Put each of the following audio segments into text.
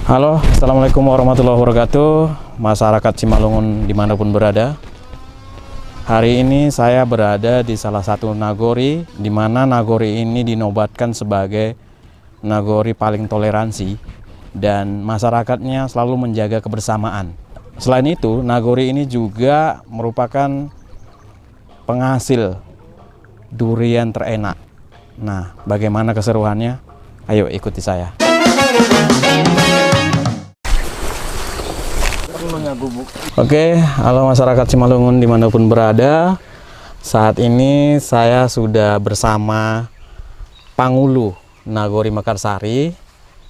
Halo, Assalamualaikum warahmatullahi wabarakatuh. Masyarakat Simalungun dimanapun berada. Hari ini saya berada di salah satu nagori, di mana nagori ini dinobatkan sebagai nagori paling toleransi dan masyarakatnya selalu menjaga kebersamaan. Selain itu, nagori ini juga merupakan penghasil durian terenak. Nah, bagaimana keseruannya? Ayo ikuti saya. Oke, halo masyarakat Simalungun dimanapun berada. Saat ini saya sudah bersama Pangulu Nagori Mekarsari.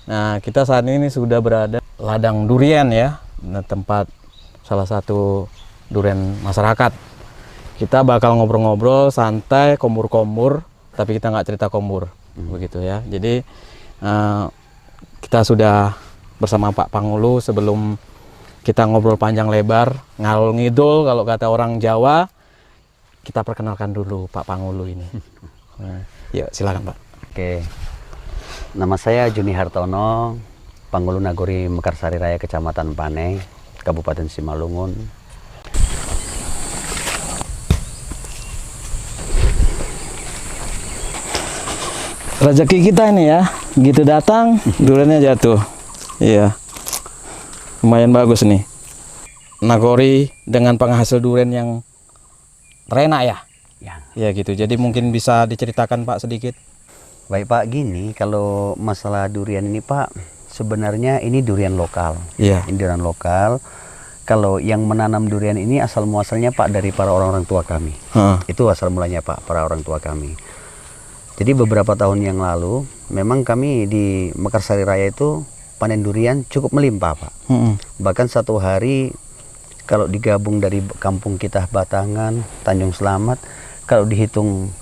Nah, kita saat ini sudah berada ladang durian ya, tempat salah satu durian masyarakat. Kita bakal ngobrol-ngobrol santai, kombur-kombur, tapi kita nggak cerita kombur, begitu ya. Jadi kita sudah bersama Pak Pangulu. Sebelum kita ngobrol panjang lebar, ngalor ngidul kalau kata orang Jawa, kita perkenalkan dulu Pak Pangulu ini. Nah, yuk silakan Pak. Oke, nama saya Juni Hartono, Pangulu Nagori Mekarsari Raya, Kecamatan Pane, Kabupaten Simalungun. Rezeki kita ini ya, gitu datang, duriannya jatuh. Iya. Lumayan bagus nih. Nagori dengan penghasil durian yang terenak ya? Ya gitu. Jadi mungkin bisa diceritakan Pak sedikit. Baik Pak, gini, kalau masalah durian ini Pak, sebenarnya ini durian lokal. Iya. Ini durian lokal. Kalau yang menanam durian ini asal muasalnya Pak dari para orang-orang tua kami. Itu asal mulanya Pak, para orang tua kami. Jadi beberapa tahun yang lalu, memang kami di Mekarsari Raya itu panen durian cukup melimpah Pak. Bahkan satu hari kalau digabung dari kampung kita Batangan, Tanjung Selamat, kalau dihitung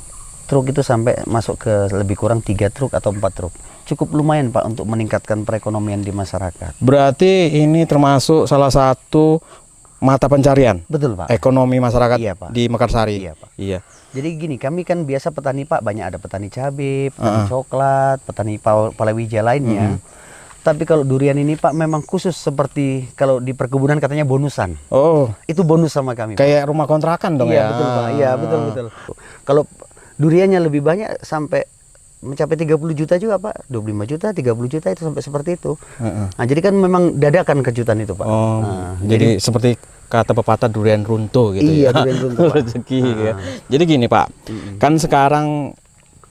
truk itu sampai masuk ke lebih kurang 3 truk atau 4 truk. Cukup lumayan Pak untuk meningkatkan perekonomian di masyarakat. Berarti ini termasuk salah satu mata pencarian. Betul Pak. Ekonomi masyarakat Iya, Pak. di Mekarsari. Iya Pak. Iya. Jadi gini, kami kan biasa petani Pak, banyak ada petani cabai, petani coklat, petani palawija lainnya. Tapi kalau durian ini Pak memang khusus seperti kalau di perkebunan katanya bonusan. Oh, Itu bonus sama kami. kayak rumah kontrakan dong Iya ya? betul Pak, iya betul. Kalau duriannya lebih banyak sampai mencapai 30 juta juga Pak, 25 juta, 30 juta itu sampai seperti itu. Nah jadi kan memang dadakan kejutan itu Pak. Oh, Nah, jadi seperti kata pepatah durian runtuh gitu iya, ya? durian runtuh, Pak. Rezeki ya. Jadi gini Pak, kan sekarang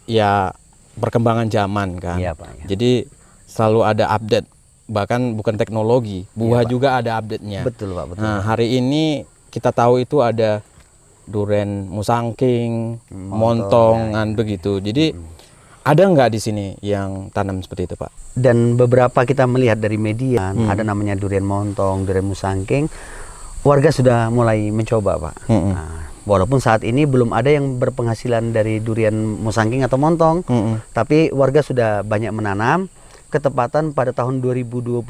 ya perkembangan zaman kan. Iya, Pak, ya. Jadi selalu ada update, bahkan bukan teknologi, buah Iya, Pak. juga ada update-nya. Betul Pak, betul. Nah, hari ini kita tahu itu ada durian musangking, montongan begitu. Jadi ada nggak di sini yang tanam seperti itu Pak? Dan beberapa kita melihat dari media, ada namanya durian montong, durian musangking. Warga sudah mulai mencoba Pak. Nah, walaupun saat ini belum ada yang berpenghasilan dari durian musangking atau montong, tapi warga sudah banyak menanam. Ketepatan pada tahun 2022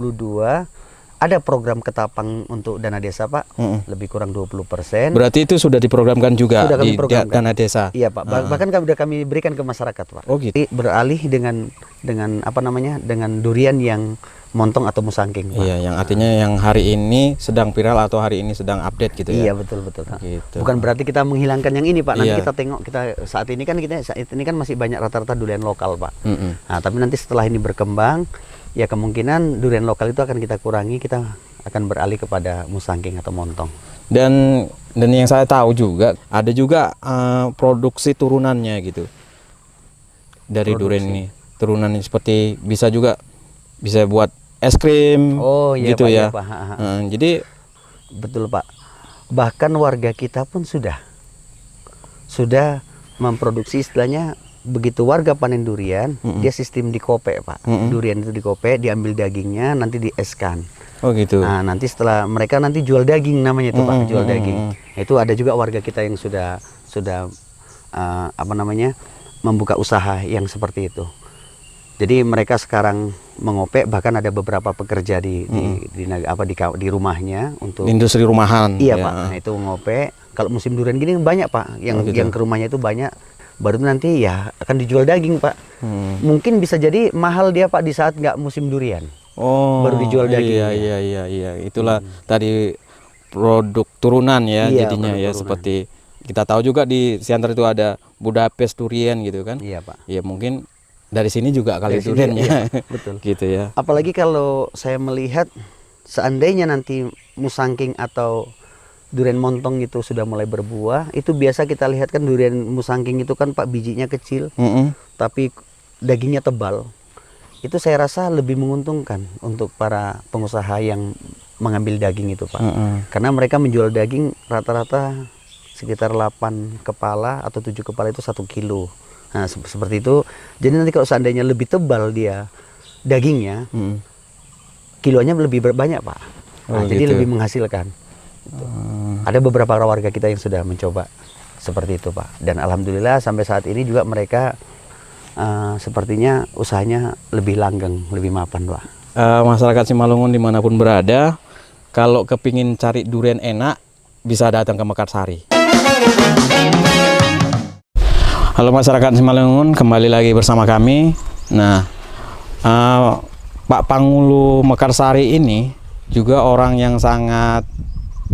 ada program ketapang untuk dana desa Pak, lebih kurang 20%. Berarti itu sudah diprogramkan juga Sudah kami di programkan. dana desa? Iya Pak, bahkan kami berikan ke masyarakat Pak. Oh gitu. Jadi beralih dengan apa namanya, dengan durian yang montong atau musangking Pak. Iya, yang artinya yang hari ini sedang viral atau hari ini sedang update gitu ya? Iya betul. Gitu. Bukan berarti kita menghilangkan yang ini Pak. Nanti Iya. kita tengok, saat ini kan masih banyak rata-rata durian lokal Pak. Nah tapi nanti setelah ini berkembang, ya kemungkinan durian lokal itu akan kita kurangi, kita akan beralih kepada musangking atau montong. Dan yang saya tahu juga ada juga produksi turunannya gitu dari durian ini. Turunannya seperti bisa buat es krim, Oh iya gitu Pak, ya. iya, Pak. Jadi Betul Pak. Bahkan warga kita pun sudah memproduksi, istilahnya begitu warga panen durian, dia sistem dikope Pak. Durian itu dikope, diambil dagingnya, nanti dieskan. oh gitu. Nah nanti setelah mereka nanti jual daging namanya itu Pak, jual daging. Itu ada juga warga kita yang sudah apa namanya, membuka usaha yang seperti itu. Jadi mereka sekarang mengopek, bahkan ada beberapa pekerja di rumahnya untuk Industri rumahan. Iya ya. Pak, nah itu ngopek. Kalau musim durian gini banyak Pak, yang ke rumahnya itu banyak. Baru nanti ya akan dijual daging Pak. Mungkin bisa jadi mahal dia Pak di saat nggak musim durian. Oh, baru dijual dagingnya. Iya. Itulah tadi produk turunan ya, Iya, jadinya produk ya turunan. seperti kita tahu juga di Siantar itu ada Budapest durian gitu kan. Iya Pak. Ya mungkin dari sini juga kali Dari sini, duriannya. iya, Pak. Betul. Gitu ya. Apalagi kalau saya melihat seandainya nanti musangking atau durian montong itu sudah mulai berbuah, itu biasa kita lihat kan durian musangking itu kan Pak bijinya kecil, tapi dagingnya tebal. Itu saya rasa lebih menguntungkan untuk para pengusaha yang mengambil daging itu Pak. Karena mereka menjual daging rata-rata sekitar 8 kepala atau 7 kepala itu 1 kilo. Nah seperti itu. Jadi nanti kalau seandainya lebih tebal dia dagingnya, kilonya lebih banyak Pak. Nah, jadi gitu. lebih menghasilkan. Gitu. Ada beberapa warga kita yang sudah mencoba seperti itu Pak. Dan alhamdulillah sampai saat ini juga mereka sepertinya usahanya lebih langgeng, lebih mapan Pak. Masyarakat Simalungun dimanapun berada, kalau kepingin cari durian enak bisa datang ke Mekarsari. Halo masyarakat Simalungun, kembali lagi bersama kami. Nah, Pak Pangulu Mekarsari ini juga orang yang sangat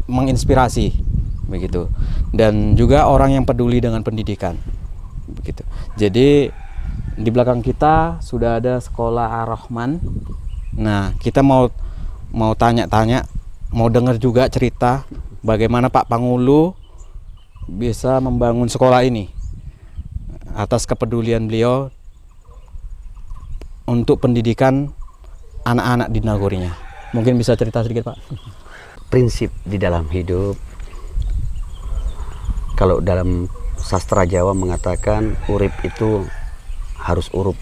menginspirasi begitu, dan juga orang yang peduli dengan pendidikan begitu. Jadi di belakang kita sudah ada sekolah Ar-Rahman. Nah, kita mau tanya-tanya, mau dengar juga cerita bagaimana Pak Pangulu bisa membangun sekolah ini atas kepedulian beliau untuk pendidikan anak-anak di nagorinya. Mungkin bisa cerita sedikit Pak. Prinsip di dalam hidup, kalau dalam sastra Jawa mengatakan urip itu harus urup,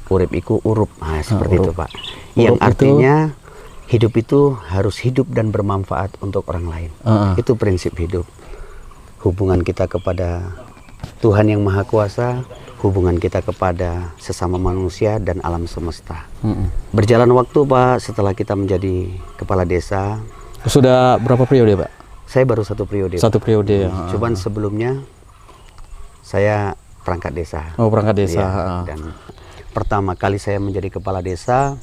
urip iku urup, nah, seperti itu Pak. Yang artinya hidup itu harus hidup dan bermanfaat untuk orang lain. Itu prinsip hidup. Hubungan kita kepada Tuhan yang Maha Kuasa, hubungan kita kepada sesama manusia dan alam semesta. Berjalan waktu Pak, setelah kita menjadi kepala desa. Sudah berapa periode Pak? Saya baru 1 periode. 1 periode ya. Cuman sebelumnya saya perangkat desa. Oh, perangkat desa. Ya, dan pertama kali saya menjadi kepala desa,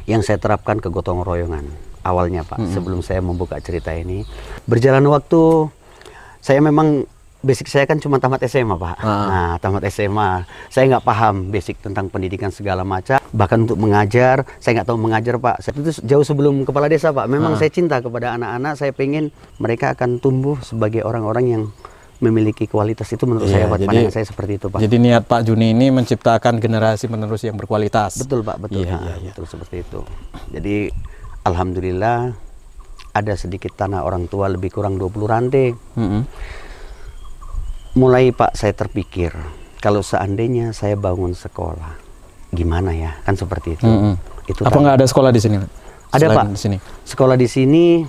yang saya terapkan kegotong royongan awalnya Pak. Sebelum saya membuka cerita ini, berjalan waktu saya memang basic saya kan cuma tamat SMA Pak. Nah tamat SMA saya nggak paham basic tentang pendidikan segala macam. Bahkan untuk mengajar saya nggak tahu mengajar Pak. Itu jauh sebelum kepala desa Pak. Memang saya cinta kepada anak-anak. Saya pengen mereka akan tumbuh sebagai orang-orang yang memiliki kualitas. Itu menurut saya buat pandangan saya seperti itu Pak. Jadi niat Pak Juni ini menciptakan generasi penerus yang berkualitas. Betul Pak, betul. Betul seperti itu. Jadi alhamdulillah ada sedikit tanah orang tua lebih kurang 20 ranting. Mulai Pak saya terpikir, kalau seandainya saya bangun sekolah, gimana ya? Kan seperti itu. Itu apa nggak ada sekolah di sini? Ada Selain Pak. Di sini. Sekolah di sini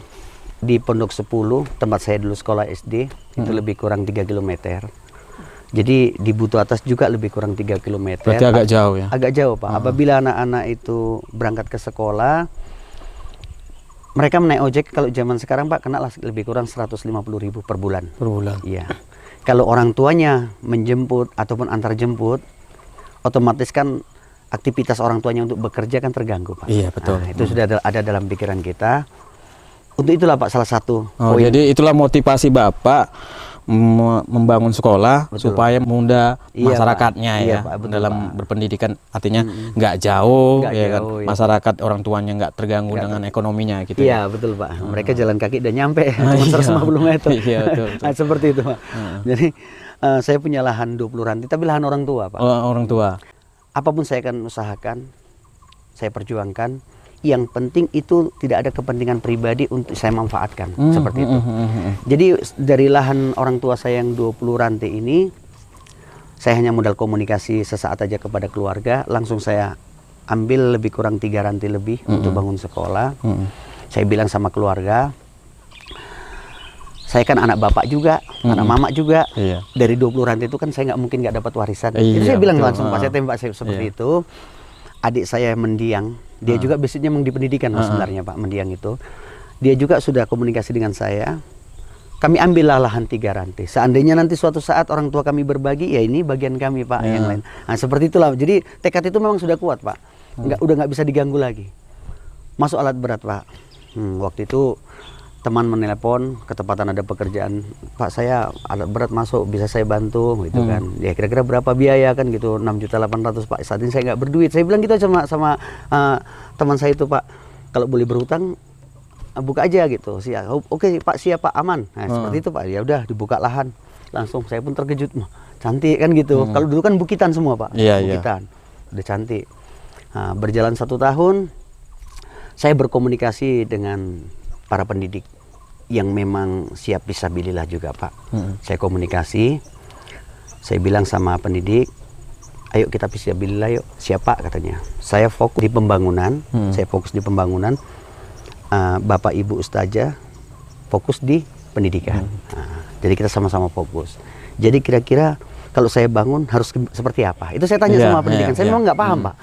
di Pondok 10, tempat saya dulu sekolah SD, itu lebih kurang 3 km. Jadi di Butuh Atas juga lebih kurang 3 km. Berarti agak jauh ya? Agak jauh Pak. Apabila anak-anak itu berangkat ke sekolah, mereka menaik ojek kalau zaman sekarang Pak kena lebih kurang 150.000 per bulan. Per bulan. Iya. Kalau orang tuanya menjemput ataupun antar jemput, otomatis kan aktivitas orang tuanya untuk bekerja kan terganggu Pak. Iya betul. Nah, itu sudah ada dalam pikiran kita. Untuk itulah Pak salah satu poin. Jadi itulah motivasi Bapak membangun sekolah supaya mudah masyarakatnya ya Pak, betul, dalam Pak. berpendidikan, artinya nggak jauh, Nggak ya kan, jauh, masyarakat orang tuanya nggak terganggu dengan ekonominya gitu. Iya betul Pak. Mereka jalan kaki udah nyampe cuma 150 meter. Iya betul. Nah, seperti itu Pak. Jadi saya punya lahan 20 ranting, tapi lahan orang tua Pak. Orang tua. Apapun saya akan usahakan, saya perjuangkan. Yang penting itu tidak ada kepentingan pribadi untuk saya manfaatkan, seperti itu. Jadi dari lahan orang tua saya yang 20 ranting ini, saya hanya modal komunikasi sesaat aja kepada keluarga, langsung saya ambil lebih kurang 3 ranting lebih untuk bangun sekolah. Saya bilang sama keluarga, saya kan anak bapak juga, anak mama juga. Dari 20 ranting itu kan saya nggak mungkin nggak dapat warisan. Jadi saya bilang langsung, Pak, saya tembak seperti itu. Adik saya mendiang, dia juga basicnya memang di pendidikan sebenarnya Pak, mendiang itu. Dia juga sudah komunikasi dengan saya. Kami ambillah lahan 3 ranting. Seandainya nanti suatu saat orang tua kami berbagi, ya ini bagian kami Pak, yang lain. Nah seperti itulah. Jadi tekad itu memang sudah kuat Pak. udah nggak bisa diganggu lagi. Masuk alat berat Pak. Waktu itu teman menelepon, ketepatan ada pekerjaan, Pak saya alat berat masuk, bisa saya bantu gitu kan. Ya kira-kira berapa biaya kan gitu, 6.800.000 Pak. Saat ini saya nggak berduit. Saya bilang gitu sama teman saya itu, Pak, kalau boleh berhutang buka aja gitu. Siap. Oke Pak, siap Pak, aman. Nah, seperti itu Pak. Ya udah dibuka lahan. Langsung saya pun terkejut, cantik kan gitu. Kalau dulu kan bukitan semua Pak. Bukitan. Udah cantik. Nah, berjalan 1 tahun saya berkomunikasi dengan para pendidik yang memang siap fisabilillah juga Pak. Saya komunikasi, saya bilang sama pendidik, ayo kita fisabilillah yuk. Siapa katanya. Saya fokus di pembangunan, Bapak Ibu Ustazah fokus di pendidikan. Nah, jadi kita sama-sama fokus. Jadi kira-kira kalau saya bangun harus seperti apa? Itu saya tanya sama pendidikan. Saya memang nggak paham Pak.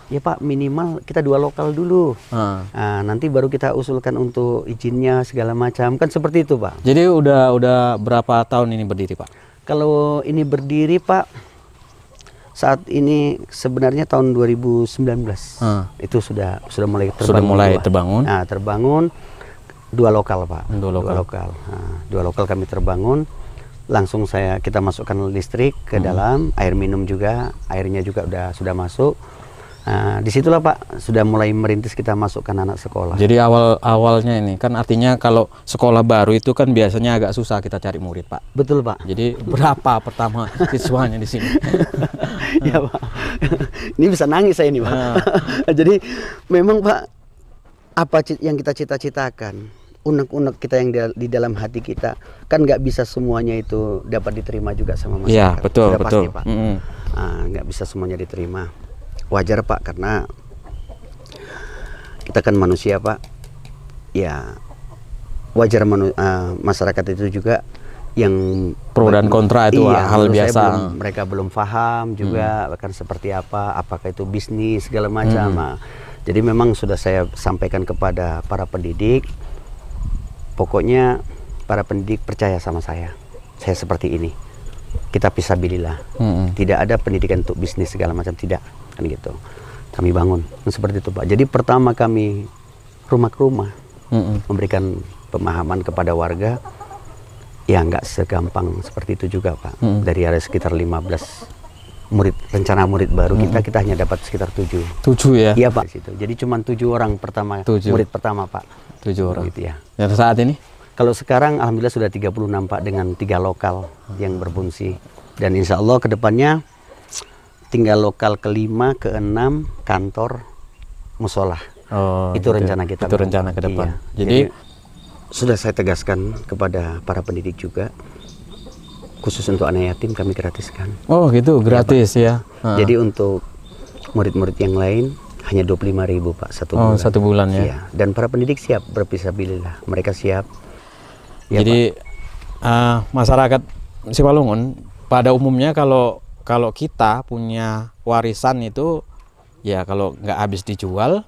Ya Pak, minimal kita 2 lokal dulu. Nah, nanti baru kita usulkan untuk izinnya segala macam. Kan seperti itu Pak. Jadi udah berapa tahun ini berdiri Pak? Kalau ini berdiri Pak, saat ini sebenarnya tahun 2019. Itu sudah mulai terbangun. Sudah mulai terbangun. Nah, terbangun 2 lokal Pak. 2 lokal. Nah, 2 lokal kami terbangun. Langsung kita masukkan listrik ke dalam, air minum juga, airnya juga sudah masuk. Nah, disitulah Pak sudah mulai merintis kita masukkan anak sekolah. Jadi awalnya ini kan artinya kalau sekolah baru itu kan biasanya agak susah kita cari murid Pak. Betul Pak. Jadi berapa pertama siswanya di sini? Ya Pak, ini bisa nangis saya ini Pak. Jadi memang Pak, apa yang kita cita-citakan, unek-unek kita yang di dalam hati kita, kan nggak bisa semuanya itu dapat diterima juga sama masyarakat. Iya betul. Pasti Pak. Nggak bisa semuanya diterima. Wajar Pak, karena kita kan manusia Pak. Ya wajar masyarakat itu juga yang pro dan kontra itu hal biasa. Mereka belum paham juga akan seperti apa, apakah itu bisnis segala macam. Jadi memang sudah saya sampaikan kepada para pendidik, pokoknya para pendidik percaya sama saya seperti ini. Kita fisabilillah. Tidak ada pendidikan untuk bisnis segala macam, tidak kan gitu. Kami bangun seperti itu Pak. Jadi pertama kami rumah ke rumah memberikan pemahaman kepada warga. Ya nggak segampang seperti itu juga Pak. Dari ada sekitar 15 rencana murid baru kita hanya dapat sekitar 7 ya? Iya Pak. Jadi cuma 7 orang pertama, murid pertama Pak. 7 orang gitu ya. Dan saat ini? Kalau sekarang alhamdulillah sudah 36 Pak, dengan 3 lokal yang berfungsi. Dan insya Allah kedepannya tinggal lokal ke-5, ke-6 kantor musola. Itu gitu. Rencana kita. Itu rencana ke depan. Iya. Jadi sudah saya tegaskan kepada para pendidik juga, khusus untuk anak yatim kami gratiskan. Oh gitu, gratis ya. Jadi untuk murid-murid yang lain hanya 25.000 Pak 1 bulan. 1 bulan ya. Iya. Dan para pendidik siap berfisabilillah, mereka siap. Ya, jadi masyarakat Simalungun pada umumnya kalau kita punya warisan itu ya kalau nggak habis dijual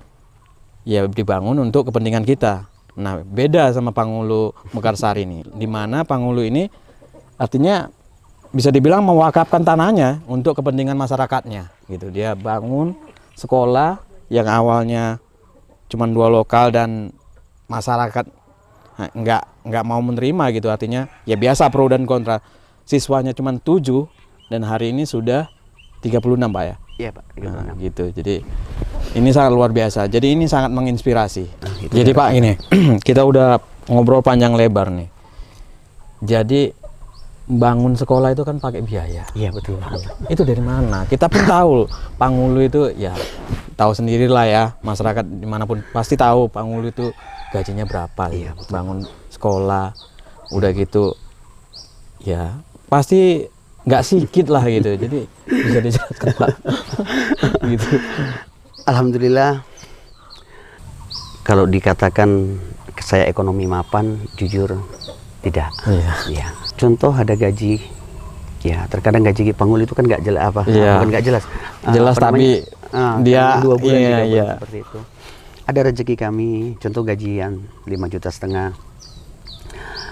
ya dibangun untuk kepentingan kita. Nah beda sama Pangulu Mekarsari ini, di mana Pangulu ini artinya bisa dibilang mewakafkan tanahnya untuk kepentingan masyarakatnya gitu. Dia bangun sekolah yang awalnya cuma 2 lokal dan masyarakat nggak mau menerima gitu, artinya ya biasa pro dan kontra. Siswanya cuma 7 dan hari ini sudah 36 Pak ya? Iya Pak, 36. Nah, gitu. Jadi ini sangat luar biasa. Jadi ini sangat menginspirasi. Jadi Pak ini kita udah ngobrol panjang lebar nih. Jadi bangun sekolah itu kan pakai biaya. Iya betul Pak. Itu dari mana? Kita pun tahu Pangulu itu ya tahu sendirilah ya, masyarakat dimanapun pasti tahu Pangulu itu gajinya berapa. Iya, betul. Bangun sekolah udah gitu ya pasti nggak sedikit lah gitu. Jadi bisa dijelaskan Pak. Gitu. Alhamdulillah kalau dikatakan saya ekonomi mapan, jujur tidak. Iya. Contoh ada gaji, ya terkadang gaji Pangulu itu kan nggak jelas apa, bukan nggak jelas. Jelas tapi dia 2 bulan seperti itu. Ada rezeki kami, contoh gajian 5,5 juta.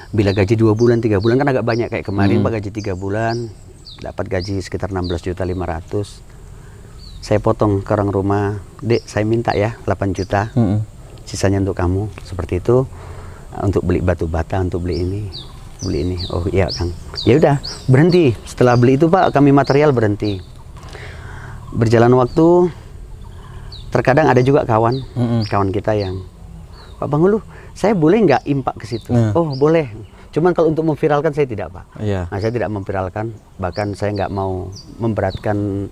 Bila gaji 2 bulan, 3 bulan kan agak banyak, kayak kemarin Pak gaji 3 bulan dapat gaji sekitar 16.500.000. Saya potong ke orang rumah, Dek, saya minta ya 8 juta, sisanya untuk kamu, seperti itu, untuk beli batu bata, untuk beli ini. Oh iya Kang, ya udah berhenti. Setelah beli itu Pak, kami material berhenti. Berjalan waktu, terkadang ada juga kawan kita yang, Pak Pangulu, saya boleh nggak impak ke situ? Oh boleh. Cuman kalau untuk memviralkan saya tidak, Pak. Nah, saya tidak memviralkan, bahkan saya nggak mau memberatkan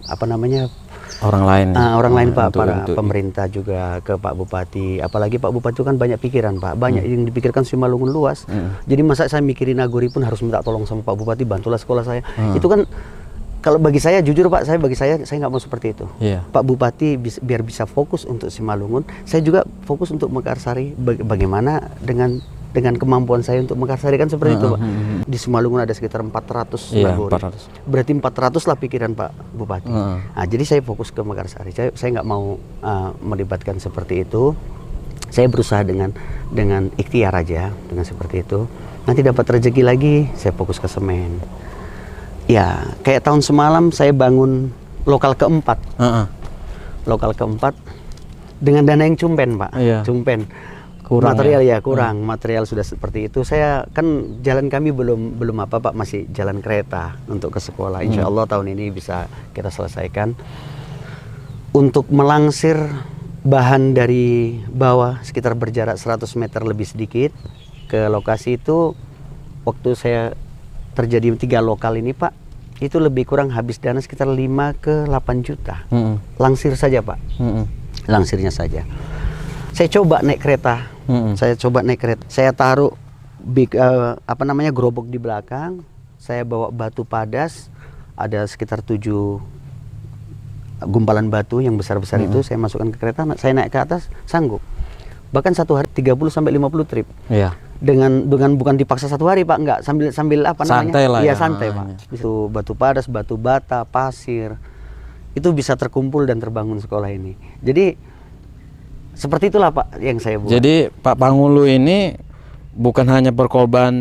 orang lain. Orang lain Pak, para pemerintah juga, ke Pak Bupati. Apalagi Pak Bupati itu kan banyak pikiran Pak, banyak yang dipikirkan Simalungun luas. Jadi masa saya mikirin Nagori pun harus minta tolong sama Pak Bupati, bantulah sekolah saya. Itu kan kalau bagi saya, jujur Pak, saya nggak mau seperti itu. Pak Bupati biar bisa fokus untuk Simalungun, saya juga fokus untuk Mekarsari. Bagaimana dengan kemampuan saya untuk Mekarsari kan seperti itu Pak. Di Simalungun ada sekitar 400 Nagori. 400. Berarti 400 lah pikiran Pak Bupati. Nah, jadi saya fokus ke Mekarsari. Saya nggak mau melibatkan seperti itu. Saya berusaha dengan ikhtiar aja, dengan seperti itu. Nanti dapat rezeki lagi, saya fokus ke semen. Ya, kayak tahun semalam saya bangun lokal keempat. Lokal keempat dengan dana yang cumpen Pak. Cumpen. Kurang material ya kurang, material sudah seperti itu. Saya kan jalan kami belum apa Pak, masih jalan kereta untuk ke sekolah. Insya Allah tahun ini bisa kita selesaikan. Untuk melangsir bahan dari bawah sekitar berjarak 100 meter lebih sedikit ke lokasi itu, waktu saya terjadi 3 lokal ini Pak, itu lebih kurang habis dana sekitar 5 ke 8 juta. Langsir saja Pak, langsirnya saja. Saya coba naik kereta. Saya taruh gerobak di belakang. Saya bawa batu padas, ada sekitar 7 gumpalan batu yang besar-besar itu. Saya masukkan ke kereta, saya naik ke atas, sanggup. Bahkan satu hari 30 sampai 50 trip. Dengan bukan dipaksa satu hari Pak, enggak, sambil santai lah ya. Santai Pak. Itu batu padas, batu bata, pasir, itu bisa terkumpul dan terbangun sekolah ini. Jadi seperti itulah Pak yang saya buat. Jadi Pak Pangulu ini bukan hanya berkorban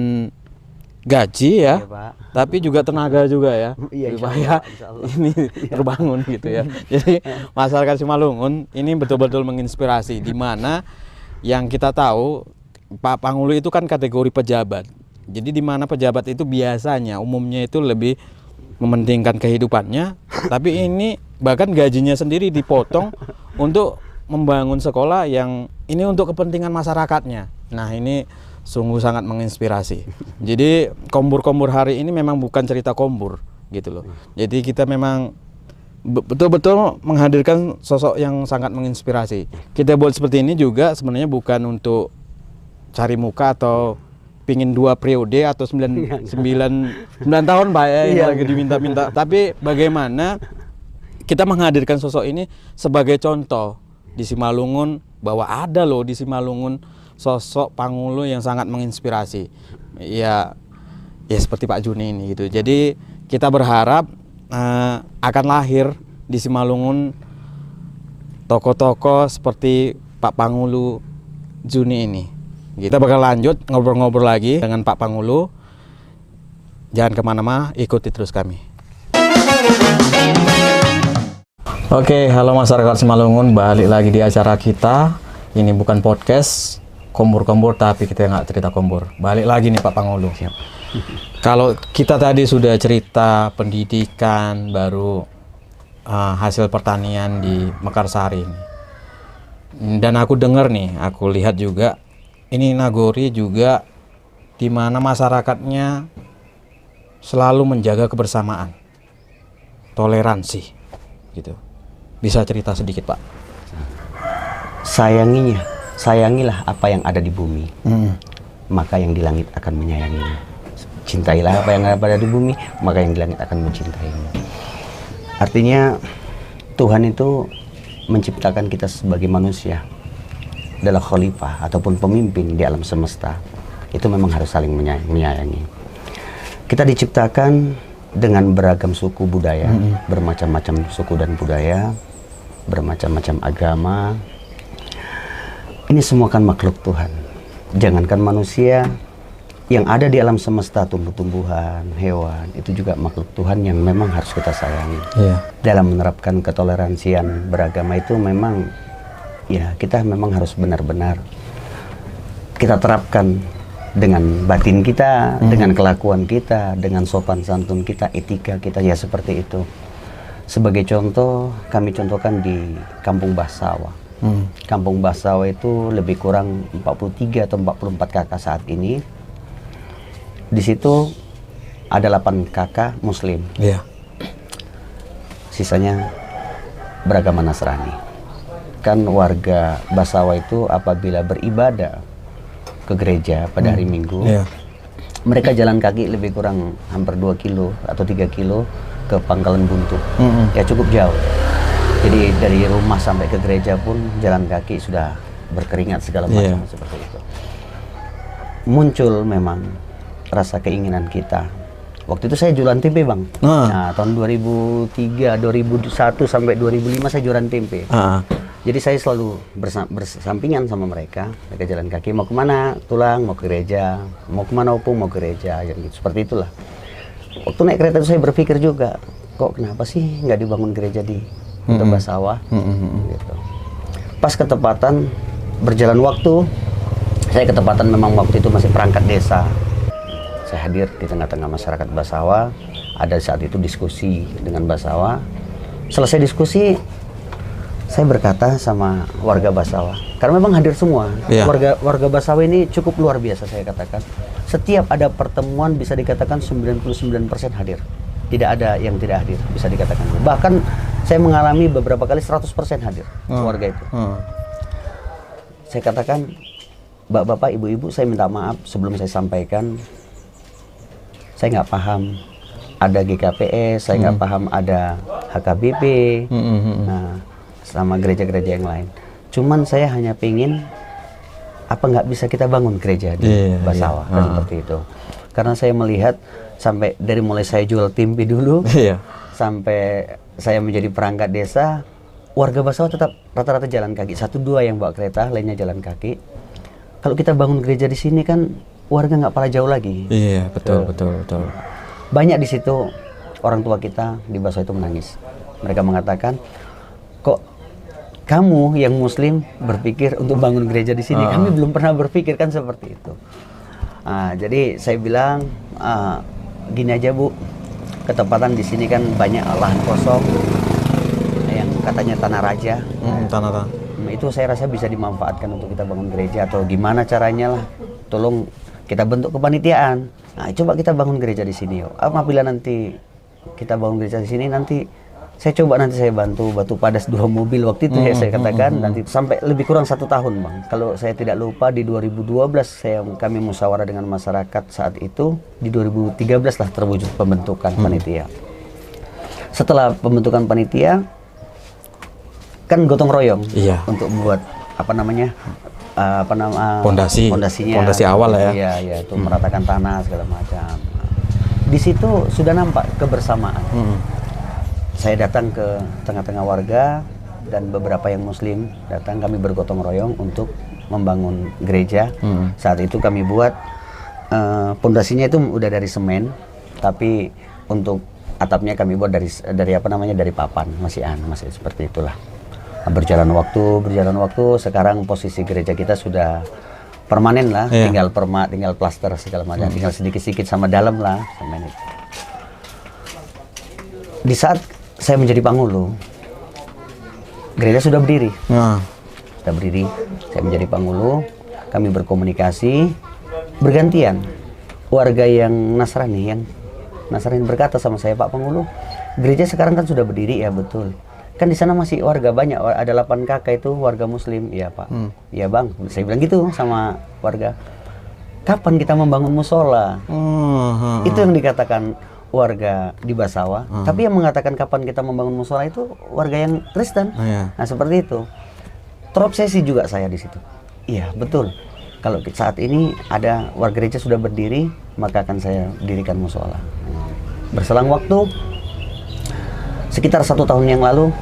gaji ya, Pak, tapi juga tenaga juga ya, supaya ini terbangun gitu ya. Jadi masyarakat Simalungun ini betul-betul menginspirasi, di mana yang kita tahu Pak Pangulu itu kan kategori pejabat. Jadi di mana pejabat itu biasanya umumnya itu lebih mementingkan kehidupannya, tapi ini bahkan gajinya sendiri dipotong untuk membangun sekolah yang ini untuk kepentingan masyarakatnya. Nah, ini sungguh sangat menginspirasi. Jadi kombur-kombur hari ini memang bukan cerita kombur gitu loh. Jadi kita memang betul-betul menghadirkan sosok yang sangat menginspirasi. Kita buat seperti ini juga sebenarnya bukan untuk cari muka atau pingin 2 periode atau 9 tahun Pak ya, yang lagi diminta-minta. Tapi bagaimana kita menghadirkan sosok ini sebagai contoh di Simalungun, bahwa ada loh di Simalungun sosok Pangulu yang sangat menginspirasi. Ya seperti Pak Juni ini gitu. Jadi kita berharap akan lahir di Simalungun tokoh-tokoh seperti Pak Pangulu Juni ini. Kita bakal lanjut ngobrol-ngobrol lagi dengan Pak Pangulu. Jangan kemana-mana, ikuti terus kami. Oke, halo masyarakat Simalungun, balik lagi di acara kita. Ini bukan podcast kombur-kombur, tapi kita nggak cerita kombur. Balik lagi nih Pak Pangulu. Kalau kita tadi sudah cerita pendidikan, baru hasil pertanian di Mekarsari ini. Dan aku dengar nih, aku lihat juga, ini Nagori juga di mana masyarakatnya selalu menjaga kebersamaan, toleransi, gitu. Bisa cerita sedikit Pak? Sayangilah apa yang ada di bumi, maka yang di langit akan menyayangimu. Cintailah apa yang ada di bumi, maka yang di langit akan mencintaimu. Artinya Tuhan itu menciptakan kita sebagai manusia, adalah khalifah ataupun pemimpin di alam semesta. Itu memang harus saling menyayangi. Kita diciptakan dengan beragam suku budaya, bermacam-macam suku dan budaya, bermacam-macam agama. Ini semua kan makhluk Tuhan. Jangankan manusia, yang ada di alam semesta, tumbuh-tumbuhan, hewan, itu juga makhluk Tuhan yang memang harus kita sayangi. Dalam menerapkan ketoleransian beragama itu memang ya kita memang harus benar-benar kita terapkan dengan batin kita, dengan kelakuan kita, dengan sopan santun kita, etika kita, ya seperti itu. Sebagai contoh, kami contohkan di Kampung Basawa. Kampung Basawa itu lebih kurang 43 atau 44 kakak saat ini. Di situ ada 8 kakak Muslim. Sisanya beragama Nasrani. Kan warga Basawa itu apabila beribadah ke gereja pada hari Minggu, mereka jalan kaki lebih kurang hampir 2 kilo atau 3 kilo ke Pangkalan Buntu. Ya cukup jauh. Jadi dari rumah sampai ke gereja pun jalan kaki sudah berkeringat segala macam seperti itu. Muncul memang rasa keinginan kita. Waktu itu saya jualan tempe, Bang. Nah, tahun 2003, 2001 sampai 2005 saya jualan tempe. Jadi saya selalu bersampingan sama mereka. Mereka jalan kaki, mau kemana? Tulang, mau ke gereja. Mau kemana? Opung, mau ke gereja. Gitu. Seperti itulah. Waktu naik kereta itu saya berpikir juga, kok kenapa sih nggak dibangun gereja di Kota Basawa? Gitu. Pas ketepatan berjalan waktu, saya ketepatan memang waktu itu masih perangkat desa. Saya hadir di tengah-tengah masyarakat Basawa. Ada saat itu diskusi dengan Basawa. Selesai diskusi, saya berkata sama warga Basawa, karena memang hadir semua. Warga Basawa ini cukup luar biasa, saya katakan. Setiap ada pertemuan bisa dikatakan 99% hadir. Tidak ada yang tidak hadir, bisa dikatakan. Bahkan saya mengalami beberapa kali 100% hadir warga itu. Saya katakan, Bapak-bapak, ibu-ibu, saya minta maaf sebelum saya sampaikan. Saya nggak paham ada GKPS, saya nggak paham ada HKBP, nah, sama gereja-gereja yang lain. Cuman saya hanya pingin, apa nggak bisa kita bangun gereja di Basawa, kan seperti itu. Karena saya melihat sampai dari mulai saya jual tempe dulu, sampai saya menjadi perangkat desa, warga Basawa tetap rata-rata jalan kaki. 1-2 yang bawa kereta, lainnya jalan kaki. Kalau kita bangun gereja di sini kan warga nggak pala jauh lagi. Betul. Banyak di situ orang tua kita di Basawa itu menangis. Mereka mengatakan, kok kamu yang Muslim berpikir untuk bangun gereja di sini? Kami belum pernah berpikir, kan seperti itu. Jadi saya bilang, gini aja Bu, ketepatan di sini kan banyak lahan kosong yang katanya tanah raja. Itu saya rasa bisa dimanfaatkan untuk kita bangun gereja, atau gimana caranya lah. Tolong kita bentuk kepanitiaan. Nah, coba kita bangun gereja di sini yuk. Apabila nanti kita bangun gereja di sini, nanti saya bantu batu padas 2 mobil waktu itu, saya katakan nanti sampai lebih kurang 1 tahun, Bang. Kalau saya tidak lupa di 2012 kami musyawarah dengan masyarakat saat itu. Di 2013 lah terwujud pembentukan panitia. Setelah pembentukan panitia, kan gotong royong untuk membuat pondasinya, pondasi awal lah ya. Iya, itu meratakan tanah segala macam. Di situ sudah nampak kebersamaan. Saya datang ke tengah-tengah warga dan beberapa yang Muslim datang, kami bergotong royong untuk membangun gereja. Saat itu kami buat pondasinya itu udah dari semen, tapi untuk atapnya kami buat dari papan, masih seperti itulah. Berjalan waktu, sekarang posisi gereja kita sudah permanen lah, tinggal plaster segala macam, tinggal sedikit-sedikit sama dalam lah, semen itu. Di saat saya menjadi Pangulu, gereja sudah berdiri. Saya menjadi Pangulu, kami berkomunikasi, bergantian. Warga yang Nasrani berkata sama saya, Pak Pangulu, gereja sekarang kan sudah berdiri, ya betul. Kan di sana masih warga banyak, ada 8 kakak itu warga Muslim. Iya Pak, iya Bang, saya bilang gitu sama warga. Kapan kita membangun musola? Itu yang dikatakan warga di Basawa. Tapi yang mengatakan kapan kita membangun musola itu warga yang Kristen. Nah seperti itu. Terobsesi juga saya di situ. Iya betul. Kalau saat ini ada warga gereja sudah berdiri, maka akan saya dirikan musola. Berselang waktu, sekitar 1 tahun yang lalu,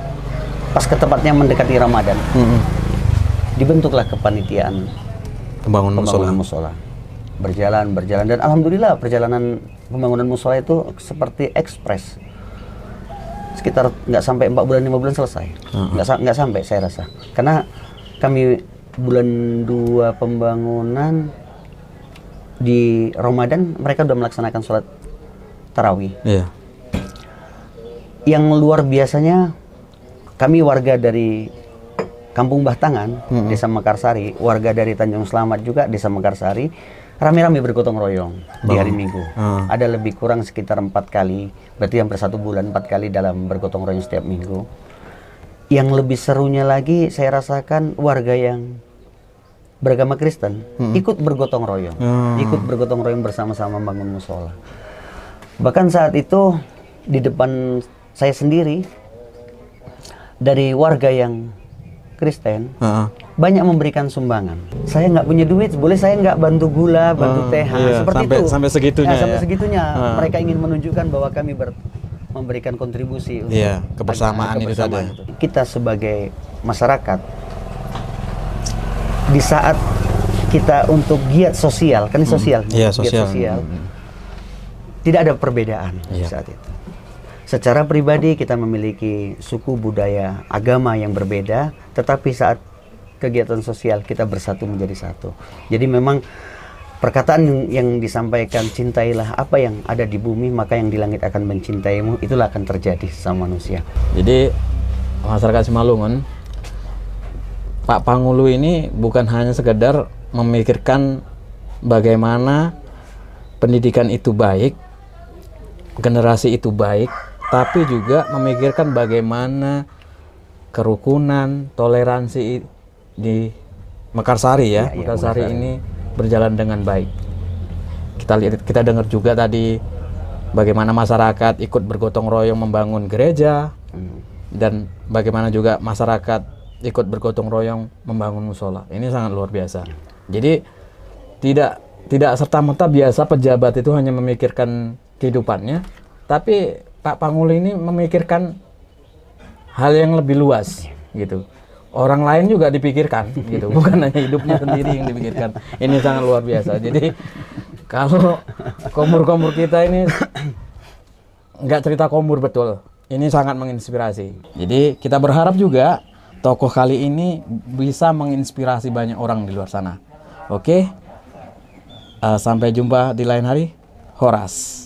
pas ketepatnya mendekati Ramadan, dibentuklah kepanitiaan pembangunan musola. berjalan dan alhamdulillah perjalanan pembangunan musola itu seperti ekspres. Sekitar nggak sampai 4 bulan 5 bulan selesai. Nggak sampai saya rasa. Karena kami bulan 2 pembangunan di Ramadan mereka sudah melaksanakan sholat tarawih. Iya. Yang luar biasanya kami warga dari Kampung Bahtangan, Desa Mekarsari, warga dari Tanjung Selamat juga Desa Mekarsari, rame-rame bergotong royong di hari Minggu. Ada lebih kurang sekitar 4 kali, berarti hampir 1 bulan 4 kali dalam bergotong royong setiap minggu. Yang lebih serunya lagi saya rasakan warga yang beragama Kristen ikut bergotong royong, bersama-sama bangun musola. Bahkan saat itu di depan saya sendiri dari warga yang Kristen banyak memberikan sumbangan. Saya nggak punya duit, boleh saya nggak bantu gula, bantu teh, seperti itu. Sampai segitunya. Sampai segitunya. Mereka ingin menunjukkan bahwa kami memberikan kontribusi untuk kebersamaan itu tadi. Kita sebagai masyarakat di saat kita untuk giat sosial, kan sosial, giat sosial. Tidak ada perbedaan saat itu. Secara pribadi kita memiliki suku, budaya, agama yang berbeda, tetapi saat kegiatan sosial kita bersatu menjadi satu. Jadi memang perkataan yang disampaikan, cintailah apa yang ada di bumi, maka yang di langit akan mencintaimu, itulah akan terjadi sama manusia. Jadi masyarakat Simalungun, Pak Pangulu ini bukan hanya sekedar memikirkan bagaimana pendidikan itu baik, generasi itu baik, tapi juga memikirkan bagaimana kerukunan, toleransi di Mekarsari ya, Mekarsari ini berjalan dengan baik. Kita dengar juga tadi bagaimana masyarakat ikut bergotong royong membangun gereja, dan bagaimana juga masyarakat ikut bergotong royong membangun musola. Ini sangat luar biasa. Jadi tidak serta-merta biasa pejabat itu hanya memikirkan kehidupannya, tapi Pak Pangulu ini memikirkan hal yang lebih luas gitu. Orang lain juga dipikirkan gitu, bukan hanya hidupnya sendiri yang dipikirkan. Ini sangat luar biasa. Jadi kalau komur-komur kita ini nggak cerita komur betul, ini sangat menginspirasi. Jadi kita berharap juga tokoh kali ini bisa menginspirasi banyak orang di luar sana. Oke, sampai jumpa di lain hari. Horas.